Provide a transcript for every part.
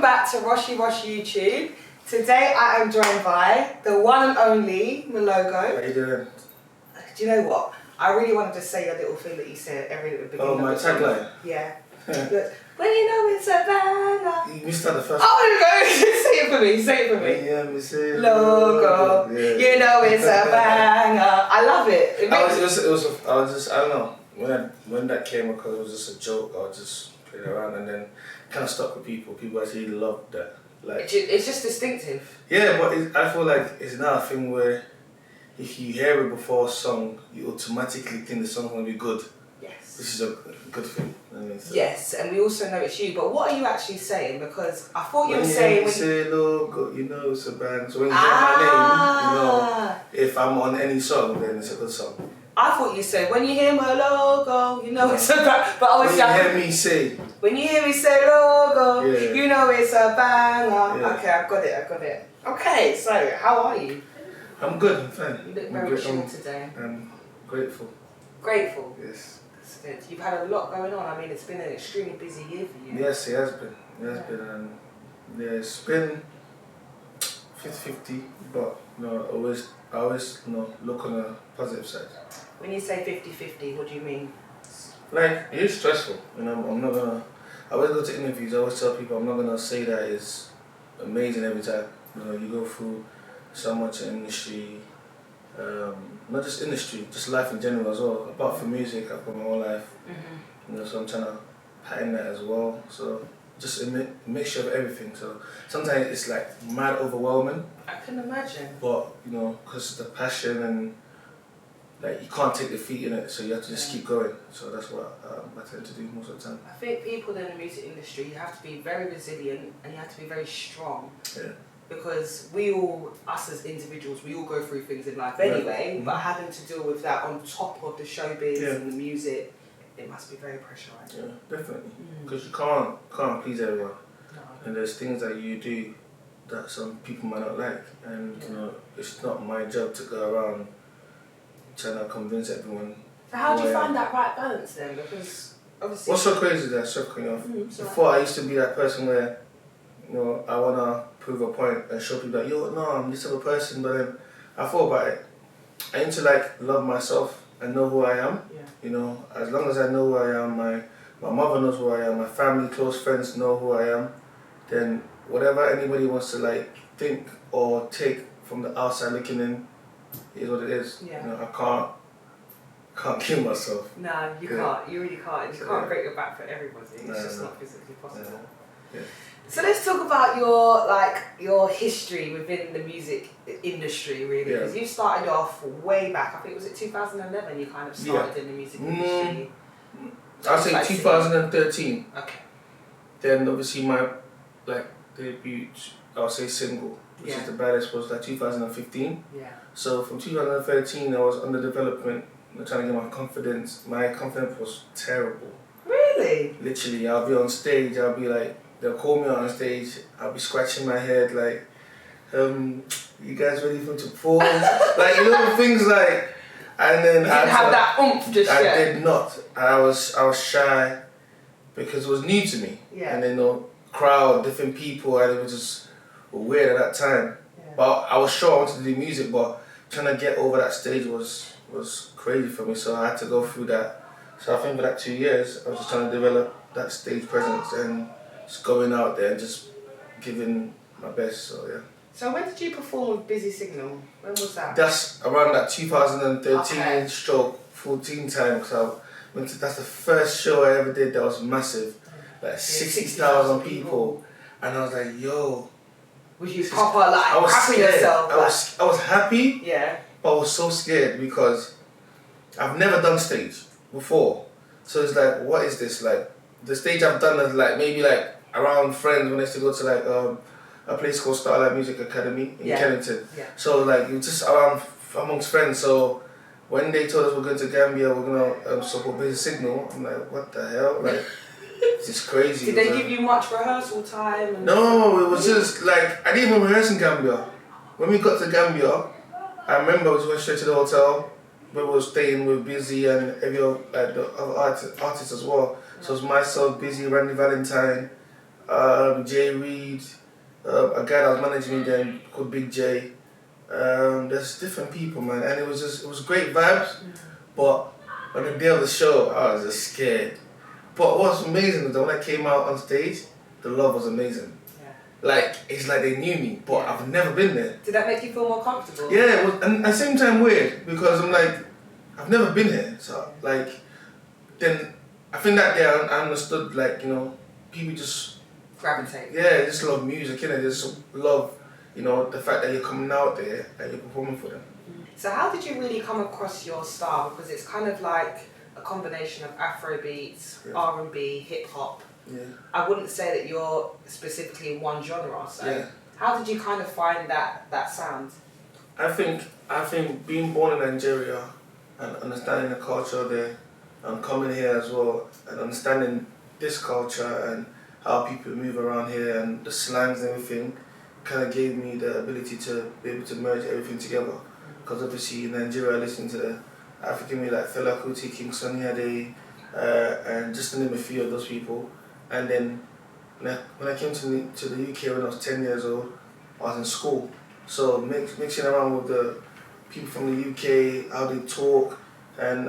back to Rochie Roch YouTube. Today I am joined by the one and only Moelogo. How you doing? Do you know what? I really wanted to say a little thing that you said every little beginning. Oh, my tagline? Yeah. Look, when you know it's a banger. You missed out the first. Oh, go. Say it for me. Say it for me. Yeah, me say Logo. Yeah. You know it's a banger. I love it. I don't know. When that came, because it was just a joke, I was just playing around, and then kind of stuck with people. People actually loved that. Like, it's just distinctive. yeah, but I feel like it's not a thing where if you hear it before a song, you automatically think the song's gonna be good. Yes. Which is a good thing. So. Yes, and we also know it's you. But what are you actually saying? Because I thought you were when saying you say logo, you know it's a band. So when you hear my name, you know if I'm on any song, then it's a good song. I thought you said when you hear my logo, you know it's a bang. But when you hear me say. When you hear me say logo, yeah. you know it's a banger. Yeah. Okay, I got it. Okay, so how are you? I'm good, I'm fine. You look very chill today. I'm grateful. Grateful? Yes. That's good. You've had a lot going on. I mean, it's been an extremely busy year for you. Yes, it has been. It's been 50-50, but I always look on the positive side. When you say 50-50, what do you mean? Like, it is stressful, and I'm not gonna. I always go to interviews. I always tell people I'm not gonna say that it's amazing every time. You go through so much in industry, not just industry, just life in general as well. Apart from music, I've got my own life. Mm-hmm. So I'm trying to pattern that as well. So just a mixture of everything. So sometimes it's like mad overwhelming. I can imagine. But because the passion and like you can't take defeat in it, so you have to just keep going. So that's what I tend to do most of the time. I think people in the music industry, you have to be very resilient and you have to be very strong. Yeah. Because us as individuals, we all go through things in life anyway, but having to deal with that on top of the showbiz and the music, it must be very pressurising. Yeah, definitely. Because you can't please everyone. No. And there's things that you do that some people might not like, and it's not my job to go around trying to convince everyone. So how do you find that right balance then? Because obviously... What's so crazy that cutting off? Before I used to be that person where, I want to prove a point and show people that, I'm this type of person, but then I thought about it. I need to love myself and know who I am. Yeah. As long as I know who I am, my mother knows who I am, my family, close friends know who I am, then whatever anybody wants to think or take from the outside looking in is what it is. Yeah. I can't kill myself. No, you can't. You really can't. You can't break your back for everybody. It's just not physically possible. Yeah. So let's talk about your history within the music industry, really. Because you started off way back. I think was it 2011 you kind of started in the music industry. I'll say 2013. Okay. Then obviously my debut, I'll say single, which is the baddest, was 2015. Yeah. So from 2013 I was under development, trying to get my confidence. My confidence was terrible. Really? Literally, I'll be on stage, I'll be they'll call me on stage, I'll be scratching my head you guys ready for me to perform? Things and then you didn't have that oomph just yet. I did not. I was shy because it was new to me. Yeah. And then crowd, different people, and it was just weird at that time. Yeah. But I was sure I wanted to do music, but trying to get over that stage was crazy for me, so I had to go through that. So I think for that 2 years, I was just trying to develop that stage presence and just going out there and just giving my best, so yeah. So when did you perform with Busy Signal? When was that? That's around that 2013 stroke 14 time, because that's the first show I ever did that was massive. 60,000 people. And I was like, yo. Was you proper happy yourself? I was happy, but I was so scared because I've never done stage before. So it's what is this? The stage I've done is maybe around friends when I used to go to a place called Starlight Music Academy in Kennington. Yeah. So it was just around amongst friends. So when they told us we're going to Gambia, we're gonna support Busy Signal, I'm like, what the hell? This is crazy. Did they give you much rehearsal time? No, it was just I didn't even rehearse in Gambia. When we got to Gambia, I remember we went straight to the hotel. We were staying with Busy and every the other artists as well. So it was myself, Busy, Randy Valentine, Jay Reed, a guy that was managing me then called Big J. There's different people, man, and it was great vibes. But on the day of the show, I was just scared. But what's amazing is that when I came out on stage, the love was amazing. Like, it's like they knew me, but I've never been there. Did that make you feel more comfortable? Yeah, it was, and at the same time weird, because I'm like, I've never been here. So, like, then I think that day I understood, like, you know, people just... Gravitate. Yeah, just love music, innit? They just love, you know, the fact that you're coming out there and you're performing for them. So how did you really come across your style? Because it's kind of like a combination of Afro beats, R&B, hip-hop. Yeah. I wouldn't say that you're specifically in one genre, so how did you kind of find that sound? I think being born in Nigeria and understanding the culture there and coming here as well and understanding this culture and how people move around here and the slangs and everything kind of gave me the ability to be able to merge everything together. Because obviously in Nigeria I listened to the African music like Fela Kuti, King Sunny Ade, and just to name a few of those people. And then when I came to the UK when I was 10 years old, I was in school. So mixing around with the people from the UK, how they talk, and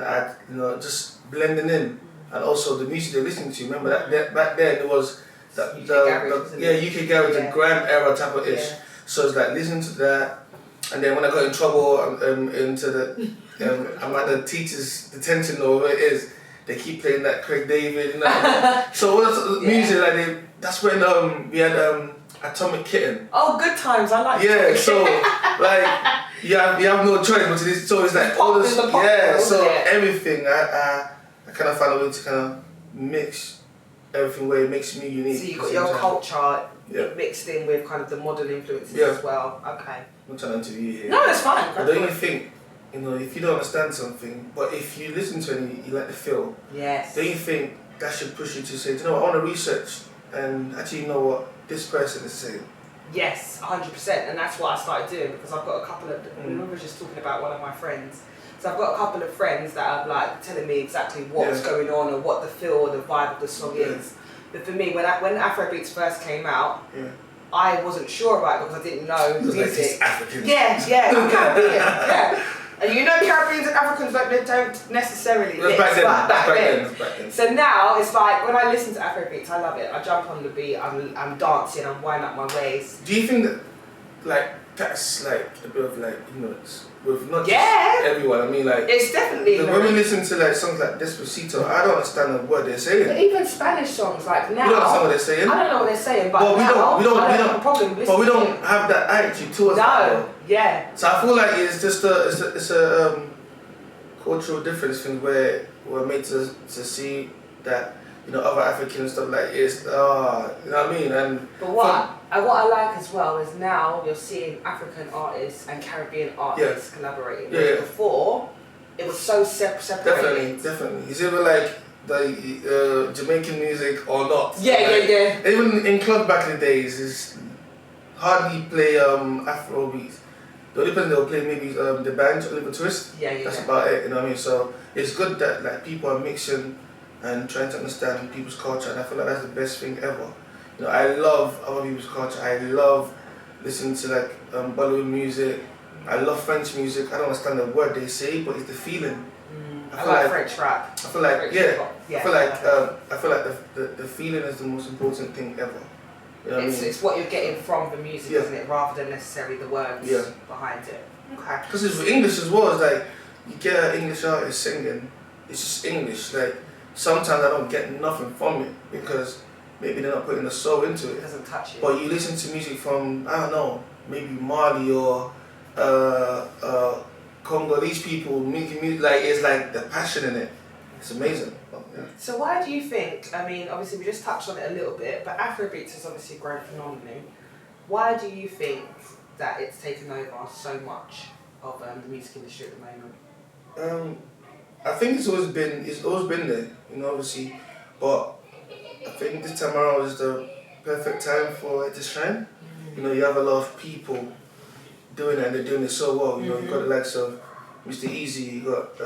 just blending in. And also the music they're listening to. Remember that back then it was UK garage and grime era type of ish. So it's like listening to that. And then when I got in trouble into the, I'm at the teacher's detention or whatever it is, they keep playing that Craig David, you know. So all that music, like that's when we had Atomic Kitten. Oh, good times! I like. Yeah, so like you have no choice, but it's always like all this. So everything I kind of found a way to kind of mix everything where it makes me unique. So you got your culture mixed in with kind of the modern influences as well. Okay. I'm not trying to interview you here. No, that's fine. But don't you think, you know, if you don't understand something, but if you listen to it and you like the feel, don't you think that should push you to say, do you know what, I want to research and actually know what this person is saying? Yes, 100%, and that's what I started doing because I've got a couple of, we were just talking about one of my friends, so I've got a couple of friends that are like telling me exactly what's going on and what the feel or the vibe of the song is. But for me, when Afrobeats first came out, I wasn't sure about it because I didn't know music. Africans. I'm Caribbean, And you know Caribbeans and Africans don't necessarily mix back then. So now it's like when I listen to Afrobeats, I love it. I jump on the beat, I'm dancing, I'm winding up my waist. Do you think that that's like a bit of like ignorance with not just everyone? I mean, like it's definitely when we listen to like songs like Despacito, I don't understand the word they're saying. But even Spanish songs, like now, you don't understand what they're saying. I don't know what they're saying, but we don't have that attitude towards that. So I feel like it's just a cultural difference thing where we're made to see that, you know, other African stuff like it's you know what I mean. And but what I like as well is now you're seeing African artists and Caribbean artists collaborating. Before it was so separated. Definitely. It's either like the Jamaican music or not. Even in club back in the days, is hardly play Afro beats. The only person they'll play maybe the band Oliver Twist. That's about it. You know what I mean? So it's good that like people are mixing and trying to understand people's culture, and I feel like that's the best thing ever. You know, I love other people's culture. I love listening to like Bollywood music. I love French music. I don't understand the word they say, but it's the feeling. I like French rap. I feel like I feel like the feeling is the most important thing ever. You know it's what you're getting from the music, isn't it, rather than necessarily the words behind it. Okay. Because it's for English as well. It's like you get an English artist singing, it's just English. Like sometimes I don't get nothing from it because maybe they're not putting the soul into it. It doesn't touch you. But you listen to music from, I don't know, maybe Mali or Congo. These people making music, like it's like the passion in it. It's amazing. So why do you think, I mean, obviously we just touched on it a little bit, but Afrobeats has obviously grown phenomenally. Why do you think that it's taken over so much of the music industry at the moment? I think it's always been there, you know, obviously, but I think this time around is the perfect time for it to shine. You know, you have a lot of people doing it and they're doing it so well. You know, you've got the likes of Mr. Easy, you got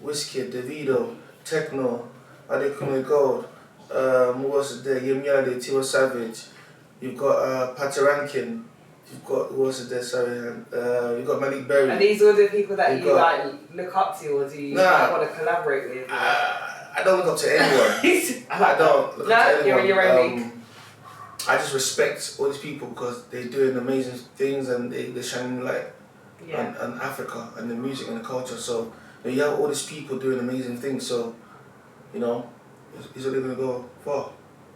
Wizkid, Davido, Techno, Adekunle Gold, who was it there? Yemiade, Tiwa Savage. You've got Patty Rankin. You've got, who was it there? Sorry, you've got Malik Berry. And these are the people that you like look up to, or do you want to collaborate with? I don't look up to anyone. I don't look up to anyone. You're in your own league. I just respect all these people because they're doing amazing things and they're shining light on Africa and the music and the culture. So you have all these people doing amazing things. So, you know, it's only going to go far.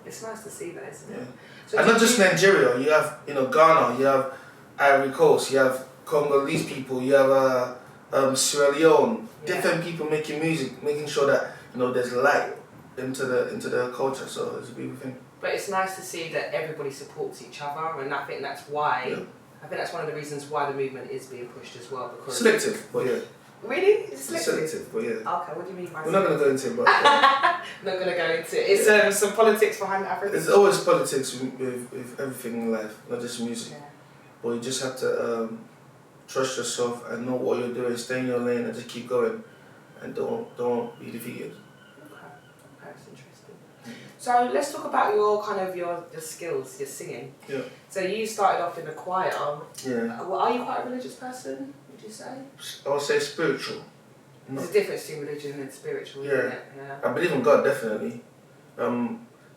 It's nice to see that, isn't it? Yeah. So and not just Nigeria. You have, you know, Ghana. You have Ivory Coast. You have Congolese people. You have Sierra Leone. Different people making music, making sure that, you know, there's light into the culture. So it's a beautiful thing. But it's nice to see that everybody supports each other, and I think that's why. Yeah. I think that's one of the reasons why the movement is being pushed as well. Because selective, but yeah. Really? It's selective? It's selective, but yeah. Okay, what do you mean by We're not going to go into it, but... not going to go into it. It's some politics behind Africa. There's always politics with everything in life, not just music. Yeah. But you just have to trust yourself and know what you're doing, stay in your lane and just keep going. And don't be defeated. Okay, that's interesting. So let's talk about your skills, your singing. Yeah. So you started off in the choir. Yeah. Are you quite a religious person, would you say? I would say spiritual. There's a difference between religion and spiritual, isn't it? Yeah. I believe in God, definitely.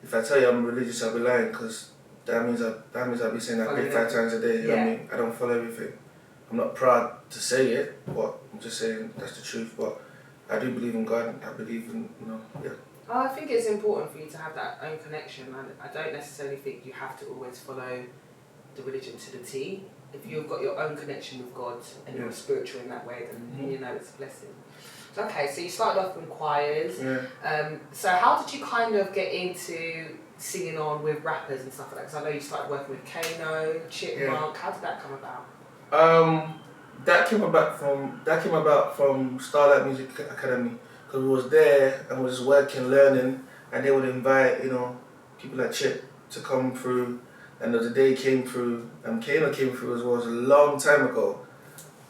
If I tell you I'm religious, I'll be lying, because that means I'll be saying I pray 5 times a day. You know what I mean? I don't follow everything. I'm not proud to say it, but I'm just saying that's the truth. But I do believe in God. I believe in, yeah. I think it's important for you to have that own connection. I don't necessarily think you have to always follow the religion to the T. If you've got your own connection with God and you're spiritual in that way, then you know it's a blessing. Okay, so you started off in choirs. Yeah. So how did you kind of get into singing on with rappers and stuff like that? Because I know you started working with Kano, Chipmunk. How did that come about? That came about from Starlight Music Academy, because we was there and we was working, learning, and they would invite, people like Chip to come through, and the day came through, and Kano came through as well. It was a long time ago,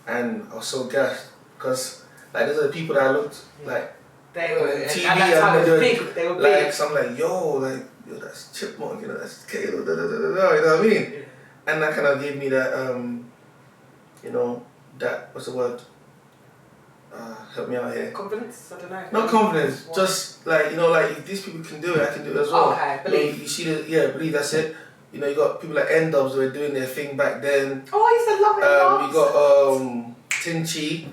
and I was so gassed because those are the people that I looked like. They were TV, and that time was big. They were big. So I'm like, yo, that's Chipmunk, that's Kano, you know what I mean? Yeah. And that kind of gave me that, that, what's the word? Help me out here. Confidence? I don't know. Not confidence, just if these people can do it, I can do it as well. Okay, believe. You see believe, that's it. You got people like N-Dubs who were doing their thing back then. Oh, I used to love it. You got Tinchi,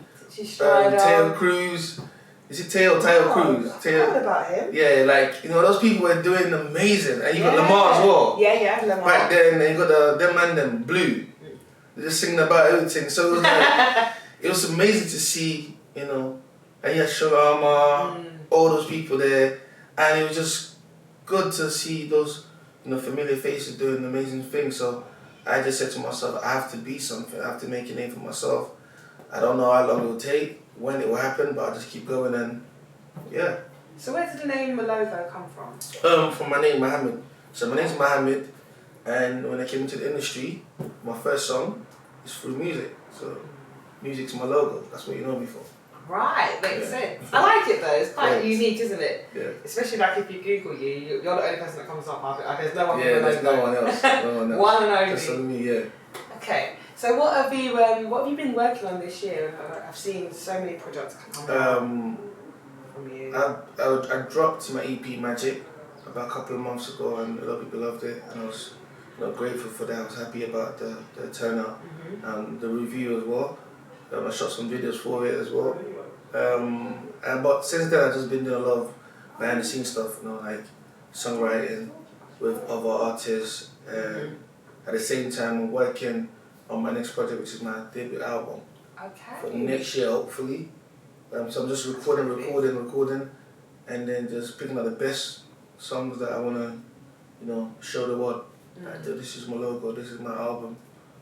Teo Cruz. Is it Teo Cruz? I heard about him. Yeah, those people were doing amazing. And you got Lamar as well. Yeah, Lamar. Back then, and you got them and them, Blue. They're just singing about everything. So it was it was amazing to see, and you had Shalama, all those people there. And it was just good to see those, familiar faces doing amazing things. So I just said to myself, I have to be something. I have to make a name for myself. I don't know how long it will take, when it will happen, but I'll just keep going and, yeah. So where did the name Moelogo come from? From my name, Mohammed. So my name's Mohammed, and when I came into the industry, my first song is through music. So music's my logo. That's what you know me for. Right, makes sense. I like it though. It's quite unique, isn't it? Yeah. Especially if you Google you're the only person that comes up. There's no one. Yeah, there's no one else. No one else. One and only. Just on me, yeah. Okay. So what have you been working on this year? I've seen so many projects come out from you. I dropped my EP Magic about a couple of months ago, and a lot of people loved it, and I was grateful for that. I was happy about the turnout and the review as well. I shot some videos for it as well. But since then I've just been doing a lot of behind the scenes stuff, like songwriting with other artists. At the same time I'm working on my next project, which is my debut album. Okay. For next year, hopefully. So I'm just recording, and then just picking out the best songs that I want to, show the world. This is my logo, this is my album.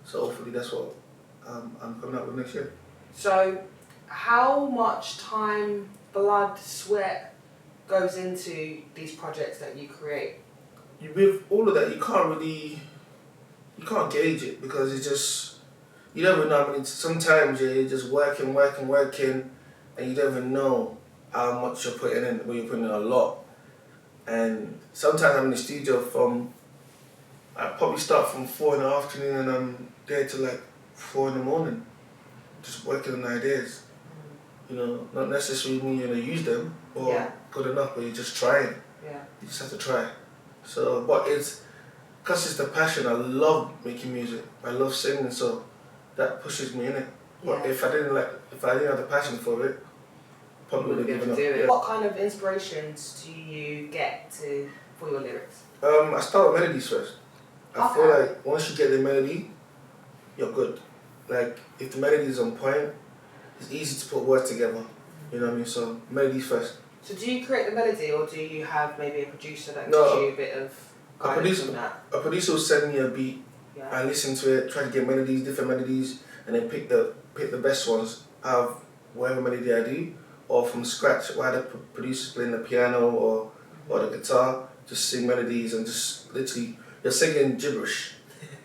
So hopefully that's what I'm coming out with next year. So how much time, blood, sweat goes into these projects that you create? With all of that, you can't gauge it, because it's just, you never know. I mean, sometimes you're just working, and you don't even know how much you're putting in, when you're putting in a lot. And sometimes I'm in the studio I probably start from 4 in the afternoon and I'm there till like 4 in the morning, just working on ideas. You know, not necessarily me gonna use them or good enough, but you're just trying. Yeah. You just have to try. So, but because it's the passion. I love making music. I love singing, so that pushes me in it. But if I didn't have the passion for it, probably would have given up. Yeah. What kind of inspirations do you get for your lyrics? I start with melodies first. I feel like once you get the melody, you're good. Like if the melody is on point, it's easy to put words together. You know what I mean? So melodies first. So do you create the melody, or do you have maybe a producer that gives you a bit of guidance on that? A producer will send me a beat. Yeah. I listen to it, try to get melodies, different melodies, and then pick the best ones out of whatever melody I do, or from scratch while the producer's playing the piano or the guitar, just sing melodies and just literally you're singing gibberish,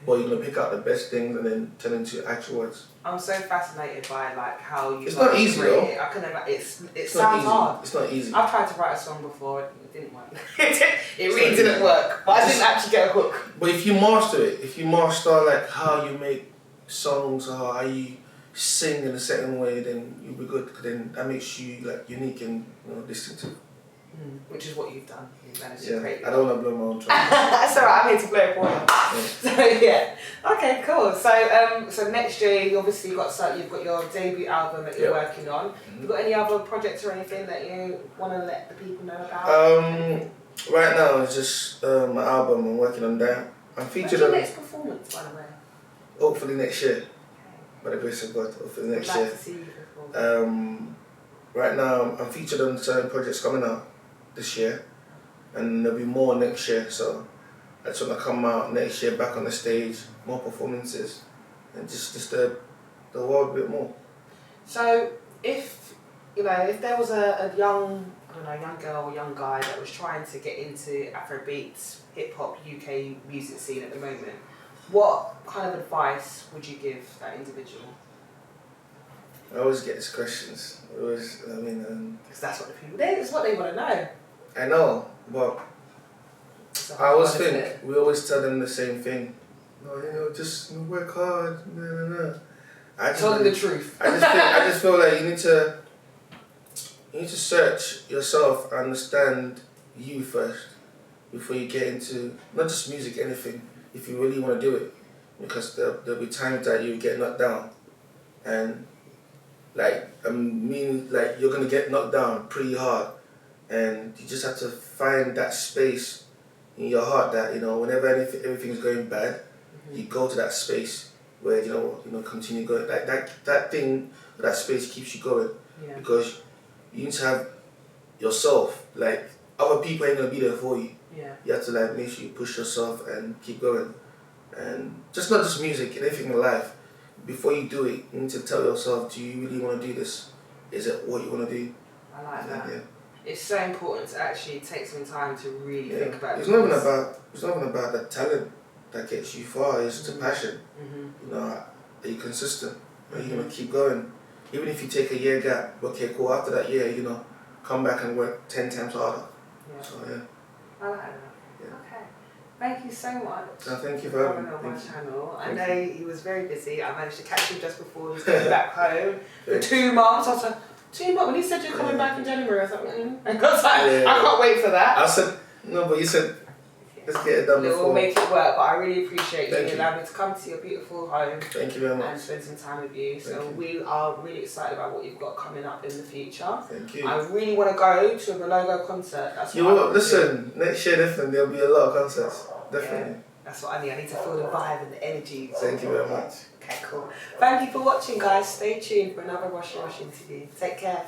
but you're gonna pick out the best things and then turn into actual words. I'm so fascinated by like how you. It's not easy though. I couldn't. It sounds hard. It's not easy. I've tried to write a song before. It didn't work. It really didn't work. But I didn't actually get a hook. But if you master it, if you master like how you make songs or how you sing in a certain way, then you'll be good. Cause then that makes you like unique and distinctive. Which is what you've done. You've managed to create. I don't want to blow my own trumpet. That's alright. I'm here to blow it for you. So Okay, cool. So next year, you obviously you've got your debut album that you're working on. You got any other projects or anything that you want to let the people know about? Right now it's just my album. I'm working on that. I'm featured on. When's your next performance, by the way? Hopefully next year. By the grace of God, hopefully next year. To see you perform. Right now I'm featured on certain projects coming out this year, and there'll be more next year. So I just want to come out next year back on the stage, more performances, and just disturb the world a bit more. So if there was a young girl or young guy that was trying to get into Afrobeats, hip hop, UK music scene at the moment, what kind of advice would you give that individual? I always get these questions. Because that's what the people. It's what they want to know. I know, but I always think we always tell them the same thing. No, just work hard. No. Tell them the truth. I just feel like you need to search yourself, understand you first before you get into not just music, anything. If you really want to do it, because there'll be times that you get knocked down, and you're gonna get knocked down pretty hard, and you just have to find that space in your heart that whenever everything's going bad, you go to that space where continue going. That space keeps you going, because you need to have yourself. Like other people ain't gonna be there for you. Yeah. You have to make sure you push yourself and keep going, and just not just music, anything in life. Before you do it, you need to tell yourself: do you really want to do this? Is it what you want to do? I like that. Yeah. It's so important to actually take some time to really think about it. It's not even about the talent that gets you far. It's the passion. Are you consistent? Are you gonna keep going? Even if you take a year gap, okay, cool. After that year, come back and work 10 times harder. Yeah. So I like that. Yeah. Okay. Thank you so much. No, thank you for having me on my channel. I know he was very busy. I managed to catch him just before he was going back home for 2 months. I was like, 2 months? When he said you're coming back in January, I was like, I can't wait for that. I said, no, but you said, let's get it done before. We'll make it work, but I really appreciate you allowing me to come to your beautiful home. Thank you very much. And spend some time with you. So we are really excited about what you've got coming up in the future. Thank you. I really want to go to a Moelogo concert. That's you will. Listen, next year definitely there'll be a lot of concerts. Definitely. Yeah, that's what I need. I need to feel the vibe and the energy. Thank you very much. Okay, cool. Thank you for watching, guys. Stay tuned for another Rochie Roch interview. Take care.